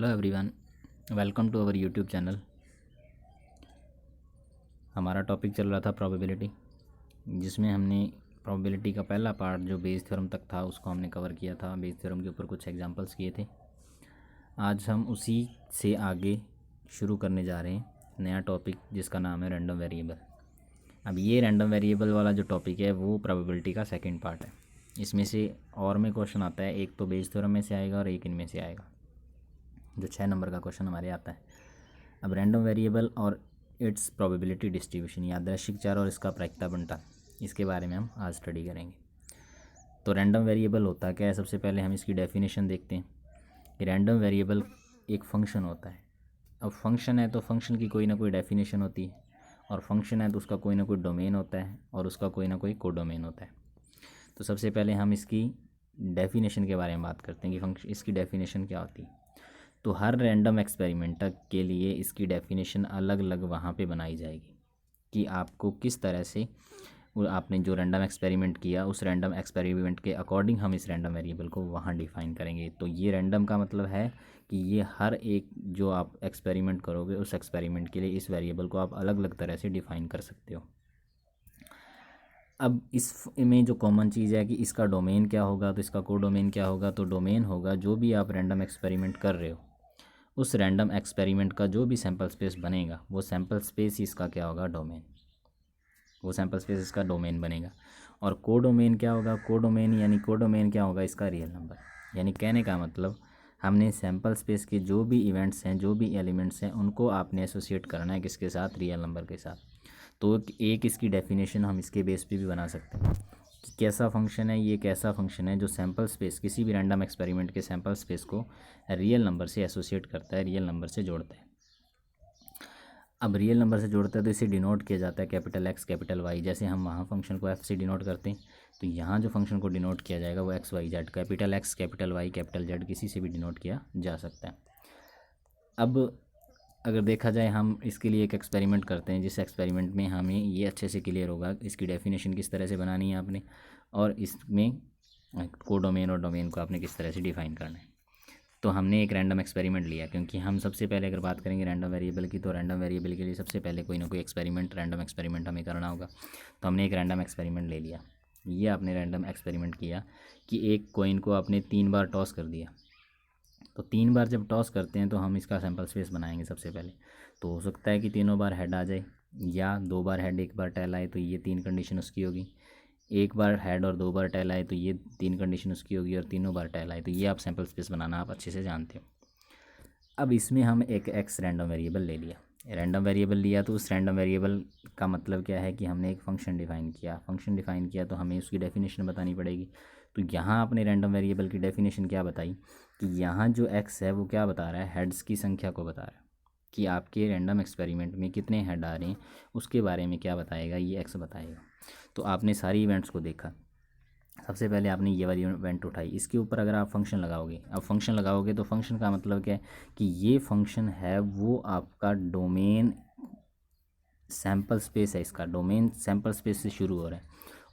Hello everyone, welcome to our YouTube channel. हमारा topic चल रहा था प्रोबेबिलिटी, जिसमें हमने प्रोबेबिलिटी का पहला पार्ट जो बेस थ्योरम तक था उसको हमने कवर किया था। बेस थ्योरम के ऊपर कुछ एग्जांपल्स किए थे। आज हम उसी से आगे शुरू करने जा रहे हैं नया टॉपिक, जिसका नाम है रैंडम वेरिएबल। अब ये रैंडम वेरिएबल वाला जो टॉपिक है वो प्रोबेबिलिटी का सेकेंड पार्ट है। इसमें से और में क्वेश्चन आता है, एक तो बेस थ्योरम में से आएगा और एक इनमें से आएगा, जो 6 नंबर का क्वेश्चन हमारे आता है। अब रैंडम वेरिएबल और इट्स प्रोबेबिलिटी डिस्ट्रीब्यूशन, यादृच्छिक चर और इसका प्रायिकता बंटन, इसके बारे में हम आज स्टडी करेंगे। तो रैंडम वेरिएबल होता क्या है, सबसे पहले हम इसकी डेफिनेशन देखते हैं कि रैंडम वेरिएबल एक फंक्शन होता है। अब फंक्शन है तो फंक्शन की कोई ना कोई डेफिनेशन होती है, और फंक्शन है तो उसका कोई ना कोई डोमेन होता है और उसका कोई ना कोई कोडोमेन होता है। तो सबसे पहले हम इसकी डेफिनेशन के बारे में बात करते हैं कि फंक्शन इसकी डेफिनेशन क्या होती है। तो हर रैंडम एक्सपेरिमेंटर के लिए इसकी डेफिनेशन अलग अलग वहाँ पे बनाई जाएगी कि आपको किस तरह से आपने जो रैंडम एक्सपेरिमेंट किया उस रैंडम एक्सपेरिमेंट के अकॉर्डिंग हम इस रैंडम वेरिएबल को वहाँ डिफ़ाइन करेंगे। तो ये रैंडम का मतलब है कि ये हर एक जो आप एक्सपेरिमेंट करोगे उस एक्सपेरिमेंट के लिए इस वेरिएबल को आप अलग अलग तरह से डिफ़ाइन कर सकते हो। अब इस में जो कॉमन चीज़ है कि इसका डोमेन क्या होगा, तो इसका कोडोमेन क्या होगा। तो डोमेन होगा जो भी आप रैंडम एक्सपेरिमेंट कर रहे हो उस रैंडम एक्सपेरिमेंट का जो भी सैंपल स्पेस बनेगा वो सैंपल स्पेस ही इसका क्या होगा, डोमेन। वो सैंपल स्पेस इसका डोमेन बनेगा। और कोडोमेन क्या होगा, कोडोमेन क्या होगा, इसका रियल नंबर। यानी कहने का मतलब हमने सैंपल स्पेस के जो भी इवेंट्स हैं, जो भी एलिमेंट्स हैं, उनको आपने एसोसिएट करना है किसके साथ, रियल नंबर के साथ। तो एक इसकी डेफिनेशन हम इसके बेस पे भी बना सकते हैं कि कैसा फंक्शन है, ये कैसा फंक्शन है जो सैंपल स्पेस, किसी भी रैंडम एक्सपेरिमेंट के सैंपल स्पेस को रियल नंबर से एसोसिएट करता है, रियल नंबर से जोड़ता है। अब रियल नंबर से जोड़ता है तो इसे डिनोट किया जाता है कैपिटल एक्स कैपिटल वाई। जैसे हम वहाँ फंक्शन को एफ से डिनोट करते हैं, तो यहाँ जो फंक्शन को डिनोट किया जाएगा वो x y z, capital X capital Y capital Z किसी से भी डिनोट किया जा सकता है। अब अगर देखा जाए, हम इसके लिए एक एक्सपेरिमेंट करते हैं, जिस एक्सपेरिमेंट में हमें ये अच्छे से क्लियर होगा इसकी डेफिनेशन किस तरह से बनानी है आपने, और इसमें कोडोमेन और डोमेन को आपने किस तरह से डिफाइन करना है। तो हमने एक रैंडम एक्सपेरिमेंट लिया, क्योंकि हम सबसे पहले अगर बात करेंगे रैंडम वेरिएबल की, तो रैंडम वेरिएबल के लिए सबसे पहले कोई ना कोई रैंडम एक्सपेरिमेंट हमें करना होगा। तो हमने एक रैंडम एक्सपेरिमेंट ले लिया। ये आपने रैंडम एक्सपेरिमेंट किया कि एक कॉइन को आपने 3 बार टॉस कर दिया। तो 3 बार जब टॉस करते हैं तो हम इसका सैंपल स्पेस बनाएंगे सबसे पहले। तो हो सकता है कि तीनों बार हेड आ जाए, या 2 बार हेड 1 बार टेल आए, तो ये 3 कंडीशन उसकी होगी। 1 बार हेड और 2 बार टेल आए तो ये 3 कंडीशन उसकी होगी, और तीनों बार टेल आए तो ये आप सैंपल स्पेस बनाना आप अच्छे से जानते हो। अब इसमें हम एक एक्स रैंडम वेरिएबल ले लिया। रैंडम वेरिएबल लिया तो उस रैंडम वेरिएबल का मतलब क्या है कि हमने एक फंक्शन डिफ़ाइन किया। तो हमें उसकी डेफिनेशन बतानी पड़ेगी। तो यहाँ अपने रैंडम वेरिएबल की डेफिनेशन क्या बताई कि यहाँ जो एक्स है वो क्या बता रहा है, हेड्स की संख्या को बता रहा है कि आपके रैंडम एक्सपेरिमेंट में कितने हेड आ रहे हैं, उसके बारे में क्या बताएगा, ये एक्स बताएगा। तो आपने सारी इवेंट्स को देखा। सबसे पहले आपने ये वाली इवेंट उठाई, इसके ऊपर अगर आप फंक्शन लगाओगे, अब फंक्शन लगाओगे तो फंक्शन का मतलब क्या है कि ये फंक्शन है वो आपका डोमेन सैंपल स्पेस है। इसका डोमेन सैंपल स्पेस से शुरू हो रहा है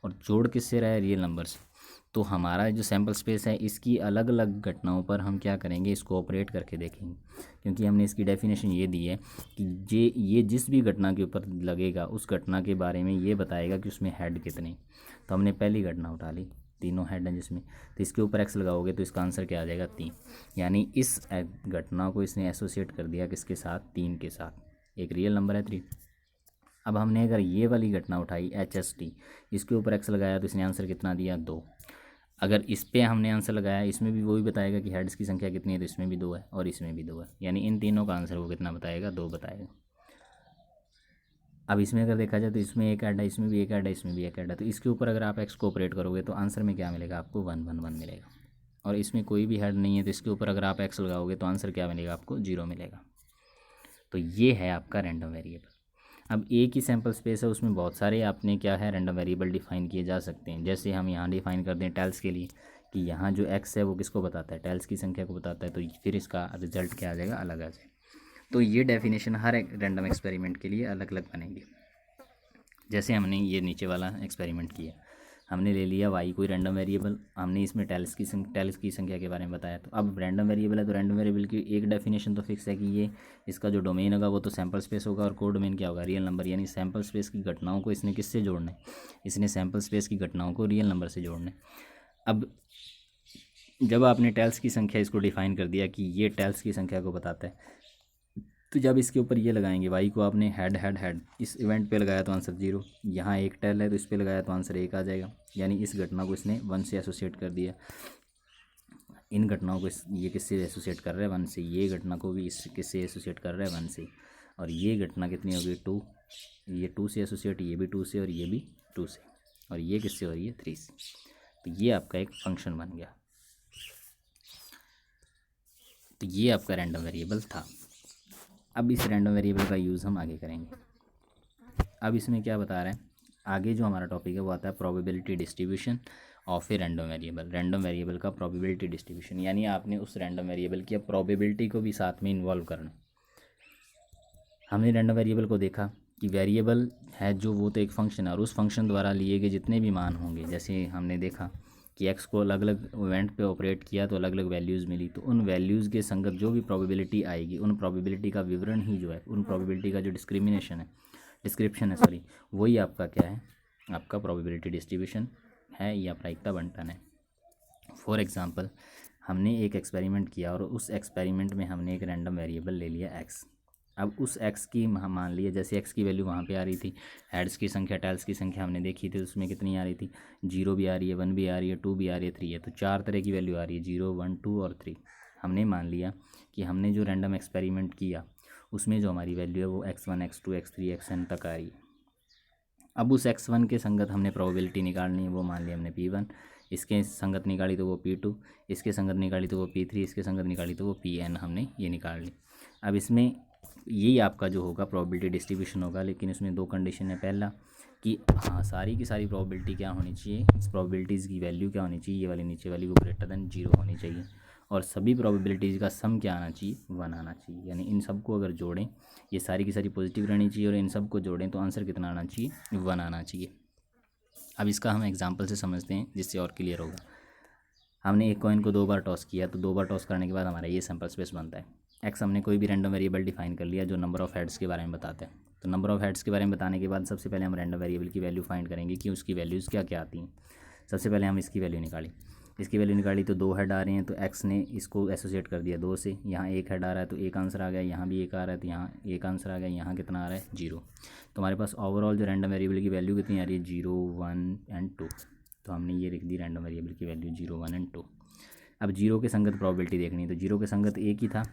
और जोड़ किससे रहा है, रियल नंबर से। तो हमारा जो सैंपल स्पेस है इसकी अलग अलग घटनाओं पर हम क्या करेंगे, इसको ऑपरेट करके देखेंगे। क्योंकि हमने इसकी डेफिनेशन ये दी है कि ये जिस भी घटना के ऊपर लगेगा उस घटना के बारे में ये बताएगा कि उसमें हेड कितने। तो हमने पहली घटना उठा ली, तीनों हेड हैं जिसमें, तो इसके ऊपर एक्स लगाओगे तो इसका आंसर क्या आ जाएगा, 3। यानी इस घटना को इसने एसोसिएट कर दिया किसके साथ, 3 के साथ। एक रियल नंबर है 3। अब हमने अगर ये वाली घटना उठाई HST, इसके ऊपर एक्स लगाया तो इसने आंसर कितना दिया, 2। अगर इस पे हमने आंसर लगाया, इसमें भी वही बताएगा कि हेड्स की संख्या कितनी है, तो इसमें भी 2 है और इसमें भी 2 है। यानी इन तीनों का आंसर वो कितना बताएगा, 2 बताएगा। अब इसमें अगर देखा जाए तो इसमें एक ऐड है, इसमें भी एक ऐड है, इसमें भी एक ऐड है। तो इसके ऊपर अगर आप एक्स को ऑपरेट करोगे तो आंसर में क्या मिलेगा आपको, 1 1 1 मिलेगा। और इसमें कोई भी हेड नहीं है तो इसके ऊपर अगर आप एक्स लगाओगे तो आंसर क्या मिलेगा आपको, 0 मिलेगा। तो ये है आपका रैंडम वेरिएबल। अब एक ही सैंपल स्पेस है, उसमें बहुत सारे आपने क्या है, रैंडम वेरिएबल डिफाइन किए जा सकते हैं। जैसे हम यहाँ डिफाइन कर दें टेल्स के लिए कि यहाँ जो एक्स है वो किसको बताता है, टेल्स की संख्या को बताता है। तो फिर इसका रिजल्ट क्या आ जाएगा, अलग आ जाएगा। तो ये डेफिनेशन हर एक रैंडम एक्सपेरिमेंट के लिए अलग अलग बनेंगे। जैसे हमने ये नीचे वाला एक्सपेरिमेंट किया, हमने ले लिया वाई कोई रैंडम वेरिएबल, हमने इसमें टेल्स की संख्या के बारे में बताया। तो अब रैंडम वेरिएबल है तो रैंडम वेरिएबल की एक डेफिनेशन तो फिक्स है कि ये इसका जो डोमेन होगा वो तो सैम्पल स्पेस होगा, और कोड डोमेन क्या होगा, रियल नंबर। यानी सैम्पल स्पेस की घटनाओं को इसने किससे जोड़ना है, इसने सैम्पल स्पेस की घटनाओं को रियल नंबर से जोड़ना है। अब जब आपने टेल्स की संख्या इसको डिफाइन कर दिया कि ये टेल्स की संख्या को बताता है, तो जब इसके ऊपर ये लगाएंगे वाई को आपने हेड हेड हेड इस इवेंट पे लगाया तो आंसर 0, यहाँ एक टेल है तो इस पे लगाया तो आंसर 1 आ जाएगा। यानी इस घटना को इसने 1 से एसोसिएट कर दिया। इन घटनाओं को ये किससे एसोसिएट कर रहा है, 1 से। ये घटना को भी इस किससे एसोसिएट कर रहा है, 1 से। और ये घटना कितनी होगी, 2, ये 2 से एसोसिएट, ये भी 2 से और ये भी 2 से, और ये किससे हो रही है, 3 से। तो ये आपका एक फंक्शन बन गया। तो ये आपका रैंडम वेरिएबल था। अब इस रैंडम वेरिएबल का यूज़ हम आगे करेंगे। अब इसमें क्या बता रहे हैं, आगे जो हमारा टॉपिक है वो आता है probability distribution of a random variable. Random variable का प्रोबेबिलिटी डिस्ट्रीब्यूशन, यानी आपने उस रैंडम वेरिएबल की प्रोबेबिलिटी को भी साथ में इन्वॉल्व करना। हमने रैंडम वेरिएबल को देखा कि वेरिएबल है जो वो तो एक फ़ंक्शन है, और उस फंक्शन द्वारा लिए गए जितने भी मान होंगे, जैसे हमने देखा कि एक्स को अलग अलग इवेंट पे ऑपरेट किया तो अलग अलग वैल्यूज़ मिली, तो उन वैल्यूज़ के संगत जो भी प्रोबेबिलिटी आएगी, उन प्रोबेबिलिटी का विवरण ही जो है, उन प्रोबेबिलिटी का जो डिस्क्रिप्शन है सॉरी, वही आपका क्या है, आपका प्रोबेबिलिटी डिस्ट्रीब्यूशन है या प्रायिकता बंटन है। फॉर एग्ज़ाम्पल, हमने एक एक्सपेरिमेंट किया और उस एक्सपेरिमेंट में हमने एक रैंडम वेरिएबल ले लिया एक्स। अब उस एक्स की मान लिया, जैसे एक्स की वैल्यू वहाँ पे आ रही थी, हेड्स की संख्या टेल्स की संख्या हमने देखी थी, उसमें कितनी आ रही थी, 0 भी आ रही है, 1 भी आ रही है, 2 भी आ रही है, 3 है। तो 4 तरह की वैल्यू आ रही है, 0, 1, 2 और 3। हमने मान लिया कि हमने जो रैंडम एक्सपेरिमेंट किया उसमें जो हमारी वैल्यू है वो x1, x2, x3, xn तक आ रही है। अब उस x1 के संगत हमने प्रोबेबिलिटी निकालनी है, वो मान लिया हमने p1, इसके संगत निकाली तो वो p2, इसके संगत निकाली तो वो p3, इसके संगत निकाली तो वो pn, हमने ये निकाल ली। अब इसमें यही आपका जो होगा प्रोबेबिलिटी डिस्ट्रीब्यूशन होगा, लेकिन इसमें 2 कंडीशन है। पहला कि हाँ, सारी की सारी प्रोबेबिलिटी क्या होनी चाहिए, इस प्रोबेबिलिटीज़ की वैल्यू क्या होनी चाहिए, ये वाली नीचे वाली वो ग्रेटर देन 0 होनी चाहिए, और सभी प्रोबेबिलिटीज़ का सम क्या आना चाहिए, 1 आना चाहिए। यानी इन सब को अगर जोड़ें, ये सारी की सारी पॉजिटिव रहनी चाहिए, और इन सब को जोड़ें तो आंसर कितना आना चाहिए, 1 आना चाहिए। अब इसका हम एग्जाम्पल से समझते हैं जिससे और क्लियर होगा। हमने एक कॉइन को 2 बार टॉस किया, तो 2 बार टॉस करने के बाद हमारा ये सैम्पल स्पेस बनता है। एक्स हमने कोई भी रैंडम वेरिएबल डिफाइन कर लिया जो नंबर ऑफ़ हेड्स के बारे में बताता है। तो नंबर ऑफ़ हेड्स के बारे में बताने के बाद सबसे पहले हम रैंडम वेरिएबल की वैल्यू फाइंड करेंगे कि उसकी वैल्यूज़ क्या क्या आती हैं। सबसे पहले हम इसकी वैल्यू निकाली, तो 2 हेड आ रहे हैं, तो एक्स ने इसको एसोसिएट कर दिया 2 से। यहाँ 1 हेड आ रहा है तो 1 आंसर आ गया, यहाँ भी 1 आ रहा है तो यहाँ 1 आंसर आ गया, यहाँ कितना आ रहा है, 0। तो हमारे पास ओवरऑल जो रैंडम वेरिएबल की वैल्यू कितनी आ रही है, 0, 1 एंड 2। तो हमने ये लिख दी रैंडम वेरिएबल की वैल्यू 0, 1 एंड 2। अब 0 के संगत प्रोबेबिलिटी देखनी है, तो 0 के संगत एक ही था,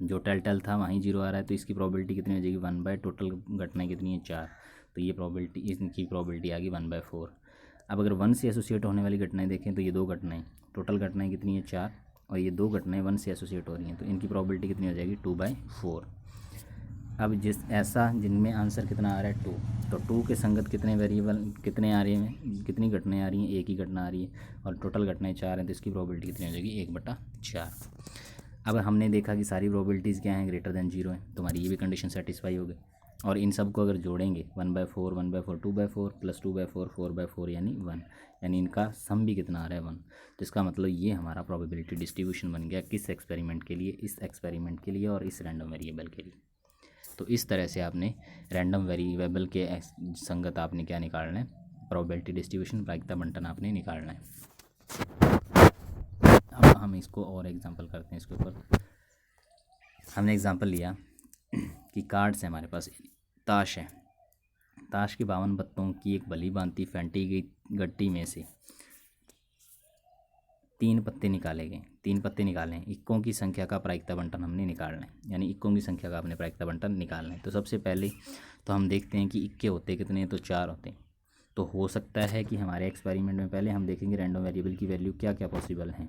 जो टेल था वहीं 0 आ रहा है, तो इसकी प्रोबेबिलिटी कितनी हो जाएगी, 1/, टोटल घटनाएँ कितनी है, 4। तो ये प्रोबेबिलिटी, इनकी प्रोबेबिलिटी आ गई 1/4। अब अगर 1 से एसोसिएट होने वाली घटनाएं देखें तो ये 2 घटनाएं, टोटल घटनाएं कितनी है, 4, और ये 2 घटनाएं 1 से एसोसिएट हो रही हैं, तो इनकी प्रोबेबिलिटी कितनी हो जाएगी, 2/4। अब जिनमें आंसर कितना आ रहा है, 2, तो 2 के संगत कितने वेरिएबल कितने आ रही हैं, कितनी घटनाएं आ रही हैं, एक ही घटना आ रही है, और टोटल घटनाएं 4 हैं, तो इसकी प्रोबेबिलिटी कितनी हो जाएगी, 1/4। अब हमने देखा कि सारी प्रोबेबिलिटीज़ क्या हैं, ग्रेटर देन 0 है, तो हमारी ये भी कंडीशन सेटिस्फाई हो गई। और इन सब को अगर जोड़ेंगे 1/4, 1/4, 2/4 प्लस 2/4, 4/4 यानी 1, यानी इनका सम भी कितना आ रहा है, 1। तो इसका मतलब ये हमारा प्रोबेबिलिटी डिस्ट्रीब्यूशन बन गया किस एक्सपेरिमेंट के लिए, इस एक्सपेरिमेंट के लिए और इस रैंडम वेरिएबल के लिए। तो इस तरह से आपने रैंडम वेरिएबल के संगत आपने क्या निकालना है, प्रोबेबिलिटी डिस्ट्रीब्यूशन, प्रायिकता बंटन आपने निकालना है। अब हम इसको और एग्जांपल करते हैं। इसके ऊपर हमने एग्जांपल लिया कि कार्ड्स है हमारे पास, ताश है, ताश के 52 पत्तों की एक भली भांति फेंटी गई गट्टी में से 3 पत्ते निकाले गए, 3 पत्ते निकाले हैं, इक्कों की संख्या का प्रायिकता बंटन हमने निकालना है, यानी इक्कों की संख्या का आपने प्रायिकता बंटन निकालना है। तो सबसे पहले तो हम देखते हैं कि इक्के होते कितने हैं, तो 4 होते हैं। तो हो सकता है कि हमारे एक्सपेरिमेंट में पहले हम देखेंगे रैंडम वेरिएबल की वैल्यू क्या क्या पॉसिबल हैं।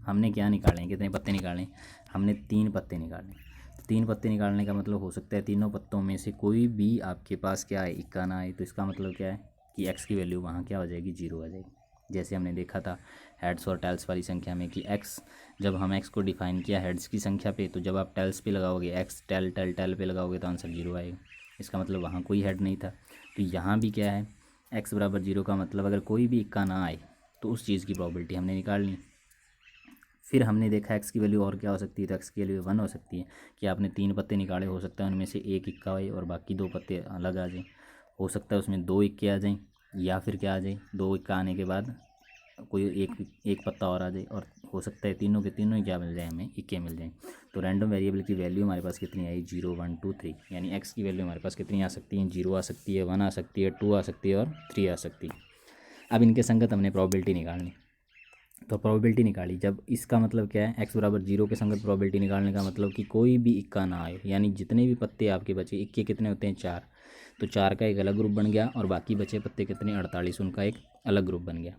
हमने क्या निकाले हैं, कितने पत्ते निकाले हैं, हमने 3 पत्ते निकाले। 3 पत्ते निकालने का मतलब हो सकता है तीनों पत्तों में से कोई भी आपके पास क्या है, इक्का ना आए। तो इसका मतलब क्या है कि एक्स की वैल्यू वहाँ क्या हो जाएगी, 0 आ जाएगी। जैसे हमने देखा था हेड्स और टेल्स वाली संख्या में कि एक्स, जब हम एक्स को डिफाइन किया हेड्स की संख्या पे, तो जब आप टेल्स पे लगाओगे, एक्स टेल टेल टेल पे लगाओगे तो आंसर 0 आएगा। इसका मतलब वहाँ कोई हेड नहीं था। तो यहाँ भी क्या है, एक्स बराबर 0 का मतलब अगर कोई भी इक्का ना आए तो उस चीज़ की प्रोबेबिलिटी हमने निकाल ली। फिर हमने देखा एक्स की वैल्यू और क्या हो सकती है, तो एक्स की वैल्यू 1 हो सकती है कि आपने 3 पत्ते निकाले, हो सकता है उनमें से एक इक्का आए और बाकी 2 पत्ते अलग आ जाएँ, हो सकता है उसमें 2 इक्के आ जाएँ, या फिर क्या आ जाए 2 इक्का आने के बाद कोई एक पत्ता और आ जाए, और हो सकता है तीनों के तीनों ही क्या मिल जाए, हमें इक्के मिल जाएँ। तो रैंडम वेरिएबल की वैल्यू हमारे पास कितनी आई, 0 1 2 3, यानी एक्स की वैल्यू हमारे पास कितनी आ सकती है, 0 आ सकती है, 1 आ सकती है, 2 आ सकती है और 3 आ सकती है। अब इनके संगत हमने प्रोबेबिलिटी निकालनी, तो प्रोबेबिलिटी निकाली। जब इसका मतलब क्या है, एक्स बराबर 0 के संगत प्रोबेबिलिटी निकालने का मतलब कि कोई भी इक्का ना आए, यानी जितने भी पत्ते आपके बचे, इक्के कितने होते हैं 4, तो 4 का एक अलग ग्रुप बन गया और बाकी बचे पत्ते कितने 48, उनका एक अलग ग्रुप बन गया।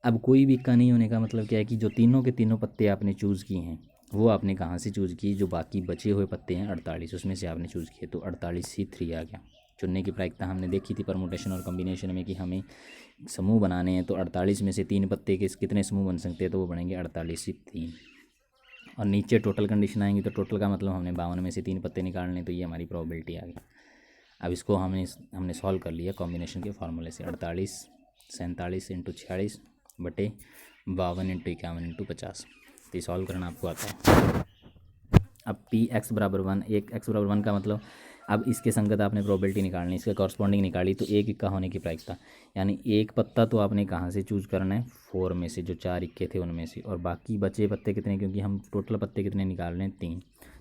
अब कोई भी इक्का नहीं होने का मतलब क्या है कि जो तीनों के तीनों पत्ते आपने चूज़ किए हैं वो आपने कहाँ से चूज़ किए, जो बाकी बचे हुए पत्ते हैं 48, उसमें से आपने चूज़ किए, तो 48C3 आ गया। चुनने की प्रायिकता हमने देखी थी परमुटेशन और कॉम्बिनेशन में कि हमें समूह बनाने हैं, तो 48 में से 3 पत्ते के कितने समूह बन सकते हैं, तो वो बनेंगे 48C3। और नीचे टोटल कंडीशन आएंगी, तो टोटल का मतलब हमने 52 में से 3 पत्ते निकालने, तो ये हमारी प्रोबेबिलिटी आ गई। अब इसको हमने सॉल्व कर लिया कॉम्बिनेशन के फार्मूले से, 48 47 इंटू 46 बटे 52 इंटू 51 इंटू 50, तो ये सॉल्व करना आपको आता है। अब पी एक्स बराबर 1, एक एक्स बराबर 1 का मतलब, अब इसके संगत आपने प्रोबेबिलिटी निकालनी, इसके कॉरस्पॉन्डिंग निकाली, तो एक इक्का होने की प्रायिकता, यानी एक पत्ता तो आपने कहाँ से चूज़ करना है, 4 में से, जो 4 इक्के थे उनमें से, और बाकी बचे पत्ते कितने, क्योंकि हम टोटल पत्ते कितने निकाल रहे हैं 3,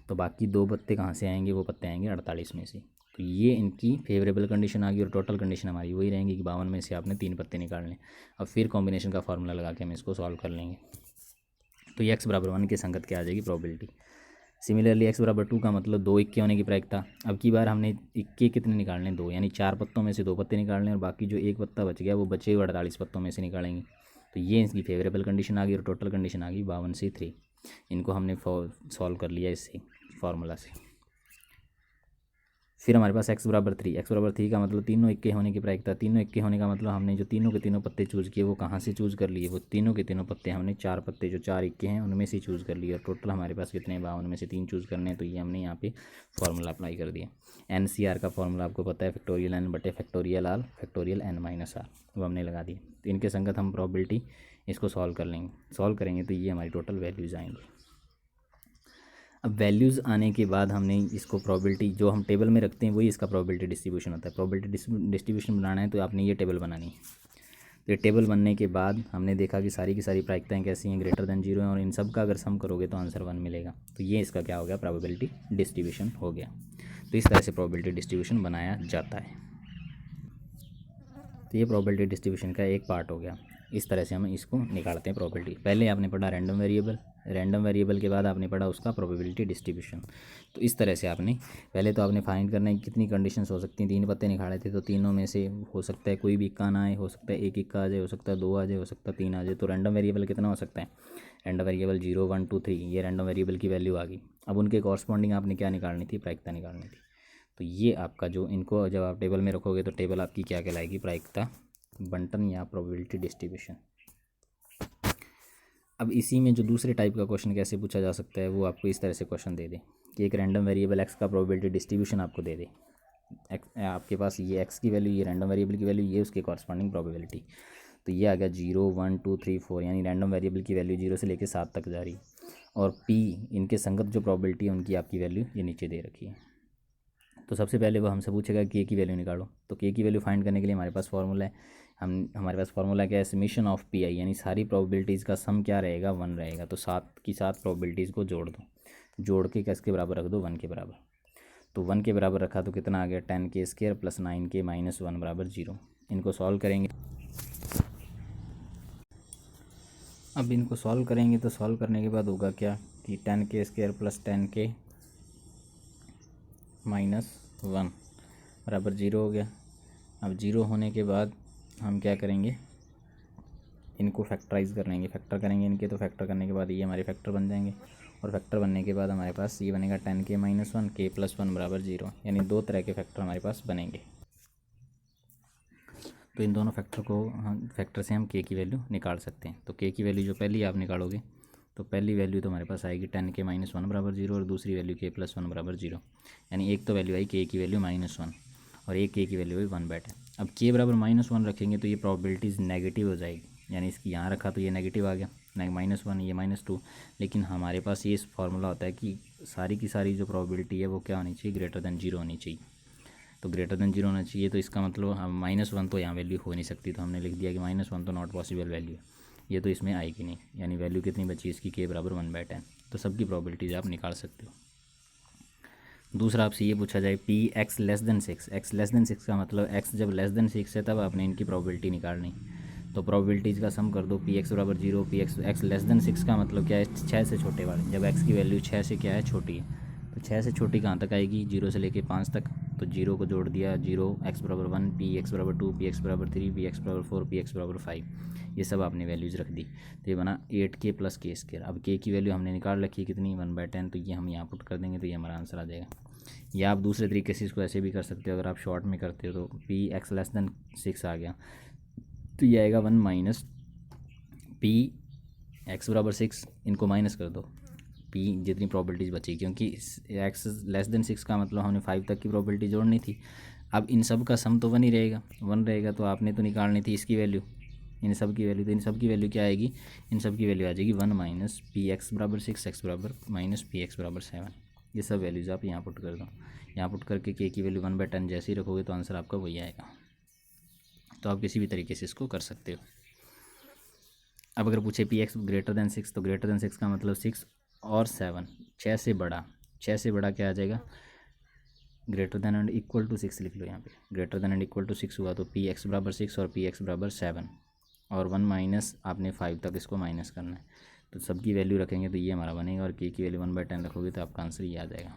तो बाकी 2 पत्ते कहाँ से आएंगे, वो पत्ते आएंगे 48 में से। तो ये इनकी फेवरेबल कंडीशन आ गई, और टोटल कंडीशन हमारी वही रहेंगी कि 52 में से आपने 3 पत्ते निकालने। अब फिर कॉम्बिनेशन का फार्मूला लगा के हम इसको सॉल्व कर लेंगे, तो ये एक्स बराबर 1 के संगत क्या आ जाएगी, प्रोबेबिलिटी। सिमिलरली एक्स बराबर 2 का मतलब 2 इक्के होने की प्रायिकता। अब की बार हमने इक्के कितने निकालने, 2, यानी 4 पत्तों में से 2 पत्ते निकालने, और बाकी जो एक पत्ता बच गया वो बचे हुए 48 पत्तों में से निकालेंगे। तो ये इसकी फेवरेबल कंडीशन आ गई, और टोटल कंडीशन आ गई 52C3। इनको हमने सॉल्व कर लिया इससे फार्मूला से। फिर हमारे पास एक्स बराबर 3, एक्स बराबर 3 का मतलब तीनों इक्के होने की प्रायिकता। तीनों इक्के होने का मतलब हमने जो तीनों के तीनों पत्ते चूज़ किए वो कहाँ से चूज़ कर लिए, वो तीनों के तीनों पत्ते हमने 4 पत्ते जो 4 इक्के हैं उनमें से चूज़ कर लिए, और टोटल हमारे पास कितने, 52 में से 3 चूज़ करने हैं, तो ये हमने यहाँ पे फार्मूला अप्लाई कर दिया। NCR का फार्मूला आपको पता है, फैक्टोरियल N बटे factorial R factorial N minus R, वो हमने लगा दिए। तो इनके संगत हम प्रोबेबिलिटी इसको सॉल्व कर लेंगे, सॉल्व करेंगे तो ये हमारी टोटल वैल्यूज़ आएंगी। अब वैल्यूज़ आने के बाद हमने इसको प्रोबेबिलिटी जो हम टेबल में रखते हैं वही इसका प्रोबेबिलिटी डिस्ट्रीब्यूशन होता है। प्रोबेबिलिटी डिस्ट्रीब्यूशन बनाना है तो आपने ये टेबल बनानी है। तो ये टेबल बनने के बाद हमने देखा कि सारी की सारी प्रायिकताएँ कैसी हैं, ग्रेटर देन 0 हैं, और इन सब का अगर सम करोगे तो आंसर 1 मिलेगा। तो ये इसका क्या हो गया, प्रोबेबिलिटी डिस्ट्रीब्यूशन हो गया। तो इस तरह से प्रोबेबिलिटी डिस्ट्रीब्यूशन बनाया जाता है। तो ये प्रोबेबिलिटी डिस्ट्रीब्यूशन का एक पार्ट हो गया। इस तरह से हम इसको निकालते हैं प्रोबेबिलिटी। पहले आपने पढ़ा रैंडम वेरिएबल, रैंडम वेरिएबल के बाद आपने पढ़ा उसका प्रोबेबिलिटी डिस्ट्रीब्यूशन। तो इस तरह से आपने पहले तो आपने फाइंड करना है कितनी कंडीशंस हो सकती हैं। 3 पत्ते निकाले थे तो तीनों में से हो सकता है कोई भी इक्का ना आए, हो सकता है एक इक्का आ जाए, हो सकता है 2 आ जाए, हो सकता है 3 आ जाए। तो रैंडम वेरिएबल कितना हो सकता है, रैंडम वेरिएबल 0 1 2 3, ये रैंडम वेरिएबल की वैल्यू आ गई। अब उनके कॉरस्पॉन्डिंग आपने क्या निकालनी थी, प्रायिकता निकालनी थी। तो ये आपका जो इनको जब आप टेबल में रखोगे तो टेबल आपकी क्या कहलाएगी, प्रायिकता बंटन या प्रोबेबिलिटी डिस्ट्रीब्यूशन। अब इसी में जो दूसरे टाइप का क्वेश्चन कैसे पूछा जा सकता है, वो आपको इस तरह से क्वेश्चन दे दे कि एक रैंडम वेरिएबल एक्स का प्रोबेबिलिटी डिस्ट्रीब्यूशन आपको दे दे। आपके पास ये एक्स की वैल्यू, ये रैंडम वेरिएबल की वैल्यू, ये उसके कॉरस्पॉन्डिंग प्रोबेबिलिटी। तो ये आ गया 0 1 2 3 4, यानी रैंडम वेरिएबल की वैल्यू 0 से लेकर 7 तक जा रही, और पी इनके संगत जो प्रोबेबिलिटी है उनकी आपकी वैल्यू ये नीचे दे रखी है। तो सबसे पहले वो हमसे पूछेगा के की वैल्यू निकालो। तो के की वैल्यू फाइंड करने के लिए हमारे पास फार्मूला है, हमारे पास फार्मूला क्या है, समीशन ऑफ पी आई, यानी सारी प्रोबेबिलिटीज़ का सम क्या रहेगा, 1 रहेगा। तो 7 की 7 प्रोबेबिलिटीज़ को जोड़ दो, जोड़ के किसके बराबर रख दो, 1 के बराबर। तो 1 के बराबर रखा तो कितना आ गया, 10k² प्लस 9k माइनस 1 बराबर 0। इनको सॉल्व करेंगे। अब इनको सॉल्व करेंगे तो सॉल्व करने के बाद होगा क्या कि 10k² प्लस 10k माइनस 1 बराबर 0 हो गया। अब 0 होने के बाद हम क्या करेंगे, इनको फैक्टराइज कर लेंगे, फैक्टर करेंगे इनके। तो फैक्टर करने के बाद ये हमारे फैक्टर बन जाएंगे, और फैक्टर बनने के बाद हमारे पास ये बनेगा 10k माइनस 1 k प्लस 1 बराबर 0, यानी 2 तरह के फैक्टर हमारे पास बनेंगे। तो इन दोनों फैक्टर को हम फैक्टर से हम k की वैल्यू निकाल सकते हैं। तो k की वैल्यू जो पहली आप निकालोगे तो पहली वैल्यू तो हमारे पास आएगी 10k माइनस 1 बराबर 0, और दूसरी वैल्यू k प्लस 1 बराबर 0, यानी एक तो वैल्यू आई k की वैल्यू -1, और एक के की वैल्यू भी 1/10। अब के बराबर -1 रखेंगे तो ये प्रोबेबिलिटीज़ नेगेटिव हो जाएगी, यानी इसकी यहाँ रखा तो ये नेगेटिव आ गया, -1 ये -2। लेकिन हमारे पास ये फार्मूला होता है कि सारी की सारी जो प्रोबेबिलिटी है वो क्या होनी चाहिए, ग्रेटर देन 0 होनी चाहिए। तो ग्रेटर देन 0 होना चाहिए, तो इसका मतलब हम -1 तो यहाँ वैल्यू हो नहीं सकती, तो हमने लिख दिया कि -1 तो नॉट पॉसिबल वैल्यू है, ये तो इसमें आएगी नहीं, यानी वैल्यू कितनी बची इसकी, के बराबर 1/10। तो सबकी प्रोबेबिलिटीज़ आप निकाल सकते हो। दूसरा आपसे ये पूछा जाए P x less than 6, x less than 6 का मतलब एक्स जब लेस देन 6 है तब आपने इनकी प्रोबेबिलिटी निकालनी। तो प्रोबेबिलिटीज़ का सम कर दो, पी एक्स बराबर 0, पी एक्स लेस देन 6 का मतलब क्या है, 6 से छोटे वाले, जब एक्स की वैल्यू 6 से क्या है, छोटी है। तो 6 से छोटी कहाँ तक आएगी, 0 से लेके 5 तक। तो 0 को जोड़ दिया, 0 एक्स बराबर 1, पी एक्स बराबर 2, पी एक्स बराबर 3, पी एक्स बराबर 4, पी एक्स बराबर 5, ये सब आपने वैल्यूज़ रख दी। तो ये बना 8k प्लस के स्क्वायर। अब के की वैल्यू हमने निकाल रखी है कितनी, 1/10, तो ये हम यहाँ पुट कर देंगे तो ये हमारा आंसर आ जाएगा। या आप दूसरे तरीके से इसको ऐसे भी कर सकते हो, अगर आप शॉर्ट में करते हो तो पी एक्स लेस देन 6 आ गया, तो ये आएगा 1 माइनस पी एक्स बराबर 6, इनको माइनस कर दो, पी जितनी प्रोबेबिलिटीज़ बची, क्योंकि एक्स लेस देन 6 का मतलब हमने 5 तक की प्रोबेबिलिटी जोड़नी थी। अब इन सब का सम तो 1 ही रहेगा, 1 रहेगा, तो आपने तो निकालनी थी इसकी वैल्यू, इन सब की वैल्यू। तो इन सब की वैल्यू क्या आएगी, इन सब की वैल्यू आ जाएगी 1 माइनस पी एक्स बराबर 6, एक्स बराबर माइनस पी एक्स बराबर 7। ये सब वैल्यूज़ आप यहाँ पुट कर दो, यहाँ पुट करके के की वैल्यू 1/10 जैसे ही रखोगे तो आंसर आपका वही आएगा। तो आप किसी भी तरीके से इसको कर सकते हो। अब अगर पूछे पी एक्स ग्रेटर देन 6, तो ग्रेटर देन 6 का मतलब 6 और 7, 6 से बड़ा, 6 से बड़ा क्या आ जाएगा, greater than and equal to 6 लिख लो यहाँ पे, greater than and equal to 6 हुआ तो पी एक्स बराबर 6 और पी एक्स बराबर 7, और 1 माइनस आपने 5 तक इसको माइनस करना है। तो सबकी वैल्यू रखेंगे तो ये हमारा बनेगा, और के की वैल्यू 1/10 रखोगे तो आपका आंसर ये आ जाएगा।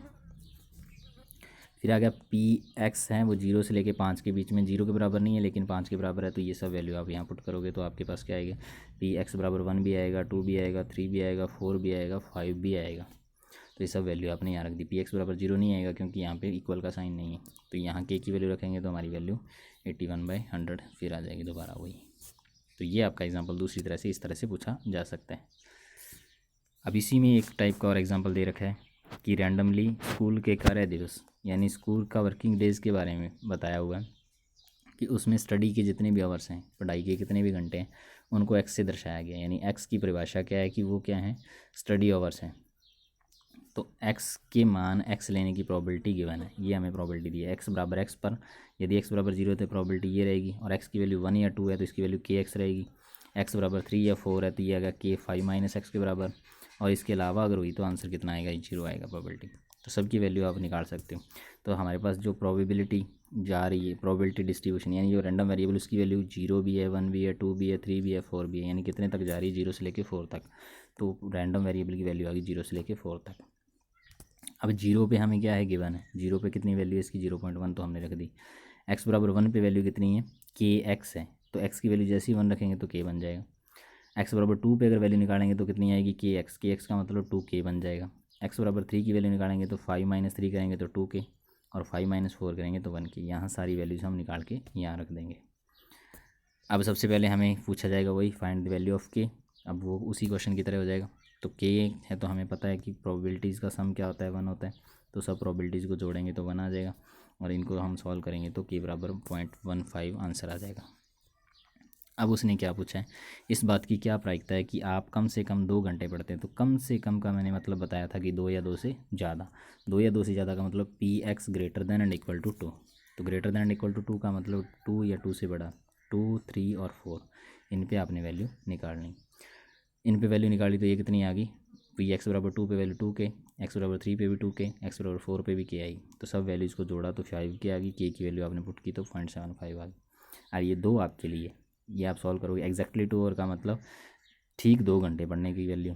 फिर आ गया पी एक्स है वो 0 से लेके 5 के बीच में, 0 के बराबर नहीं है लेकिन 5 के बराबर है, तो ये सब वैल्यू आप यहाँ पुट करोगे तो आपके पास क्या आएगा, पी एक्स बराबर 1 भी आएगा, 2 भी आएगा, 3 भी आएगा, 4 भी आएगा, 5 भी आएगा। तो ये सब वैल्यू आपने यहाँ रख दी। पी एक्स बराबर 0 नहीं आएगा क्योंकि यहाँ पे इक्वल का साइन नहीं है, तो यहाँ के की वैल्यू रखेंगे तो हमारी वैल्यू 81/100 फिर आ जाएगी दोबारा वही। तो ये आपका एग्जाम्पल दूसरी तरह से इस तरह से पूछा जा सकता है। अब इसी में एक टाइप का और एग्जाम्पल दे रखा है कि रैंडमली स्कूल के कार्य दिवस, यानी स्कूल का वर्किंग डेज़ के बारे में बताया हुआ है कि उसमें स्टडी के जितने भी आवर्स हैं, पढ़ाई के कितने भी घंटे हैं, उनको एक्स से दर्शाया गया। यानी एक्स की परिभाषा क्या है कि वो क्या है, स्टडी आवर्स हैं। तो एक्स के मान एक्स लेने की प्रोबेबिलिटी गिवन है, ये हमें प्रोबेबिलिटी दी है एक्स बराबर एक्स पर। यदि एक्स बराबर 0 है तो प्रोबेबिलिटी ये रहेगी, और एक्स की वैल्यू 1 या 2 है तो इसकी वैल्यू के एक्स रहेगी। एक्स बराबर 3 या 4 है तो ये आएगा के 5 माइनस एक्स के बराबर, और इसके अलावा अगर हुई तो आंसर कितना आएगा, 0 आएगा प्रोबेबिलिटी। तो सबकी वैल्यू आप निकाल सकते हो। तो हमारे पास जो प्रोबेबिलिटी जा रही है, प्रोबेबिलिटी डिस्ट्रीब्यूशन, यानी जो रैंडम वेरिएबल उसकी वैल्यू 0 भी है, 1 भी है, 2 भी है, 3 भी है, 4 भी है, यानी कितने तक जा रही है, 0 से लेके 4 तक। तो रैंडम वेरिएबल की वैल्यू आ गई 0 से लेके 4 तक। अब 0 पे हमें क्या है गिवन है, 0 पे कितनी वैल्यू है इसकी, 0.1 तो हमने रख दी। एक्स बराबर 1 पे वैल्यू कितनी है, के एक्स है, तो एक्स की वैल्यू जैसे ही 1 रखेंगे तो के बन जाएगा। एक्स बराबर 2 पे अगर वैल्यू निकालेंगे तो कितनी आएगी, के एक्स का मतलब 2k बन जाएगा। एक्स बराबर 3 की वैल्यू निकालेंगे तो 5 माइनस 3 करेंगे तो 2k, और 5 माइनस 4 करेंगे तो 1k। यहाँ सारी वैल्यूज़ हम निकाल के यहाँ रख देंगे। अब सबसे पहले हमें पूछा जाएगा वही फाइंड द वैल्यू ऑफ के। अब वो उसी क्वेश्चन की तरह हो जाएगा। तो के है तो हमें पता है कि प्रोबेबिलिटीज़ का सम क्या होता है, 1 होता है, तो सब प्रोबेबिलिटीज़ को जोड़ेंगे तो 1 आ जाएगा, और इनको हम सॉल्व करेंगे तो के बराबर 0.15 आंसर आ जाएगा। अब उसने क्या पूछा है, इस बात की क्या प्रायिकता है कि आप कम से कम 2 घंटे पढ़ते हैं। तो कम से कम का मैंने मतलब बताया था कि 2 या 2 से ज़्यादा, 2 या 2 से ज़्यादा का मतलब P X greater than and equal to 2। तो greater than and equal to 2 का मतलब 2 या 2 से बड़ा, 2, 3 और 4, इन पे आपने वैल्यू निकालनी। इन पे वैल्यू निकाली तो ये कितनी आ गई, पी एक्स बराबर 2 पे वैल्यू 2k, एक्स बराबर 3 पे भी 2k, एक्स बराबर 4 पे भी k आई। तो सब वैल्यूज़ को जोड़ा तो 5k आ गई, के की वैल्यू आपने पुट की तो 0.75 आ गई। और ये 2 आपके लिए, ये आप सॉल्व करोगे एग्जैक्टली 2 आवर का मतलब ठीक 2 घंटे पढ़ने की वैल्यू,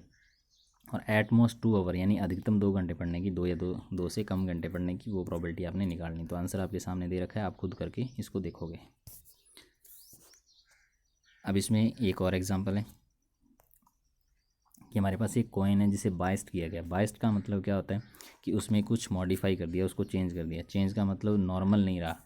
और एट मोस्ट 2 आवर यानी अधिकतम 2 घंटे पढ़ने की, 2 या 2 से कम घंटे पढ़ने की वो प्रोबेबिलिटी आपने निकालनी। तो आंसर आपके सामने दे रखा है, आप खुद करके इसको देखोगे। अब इसमें एक और एग्जांपल है कि हमारे पास एक कॉइन है जिसे बाइस्ट किया गया। बाइस्ट का मतलब क्या होता है कि उसमें कुछ मॉडिफाई कर दिया, उसको चेंज कर दिया। चेंज का मतलब नॉर्मल नहीं रहा।